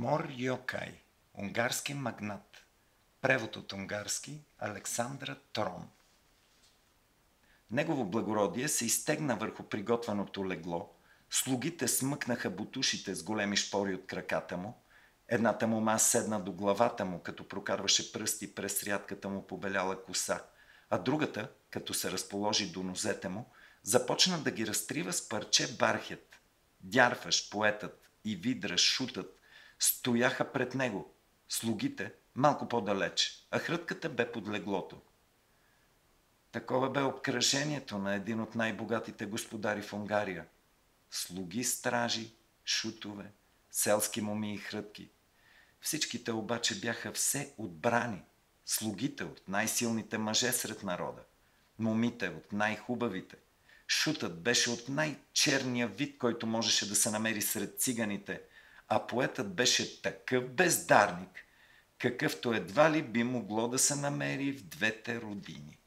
Мор Йокай, унгарски магнат. Превод от унгарски Александра Трон. Негово благородие се изтегна върху приготвеното легло, слугите смъкнаха бутушите с големи шпори от краката му, едната мома седна до главата му, като прокарваше пръсти през рядката му побеляла коса, а другата, като се разположи до нозете му, започна да ги разтрива с парче бархет. Дярфаш, поетът и видра, шутът стояха пред него, слугите малко по-далеч, а хрътката бе под леглото. Такова бе обкръжението на един от най-богатите господари в Унгария. Слуги, стражи, шутове, селски моми и хрътки. Всичките обаче бяха все отбрани. Слугите от най-силните мъже сред народа, момите от най-хубавите. Шутът беше от най-черния вид, който можеше да се намери сред циганите, а поетът беше такъв бездарник, какъвто едва ли би могло да се намери в двете родини.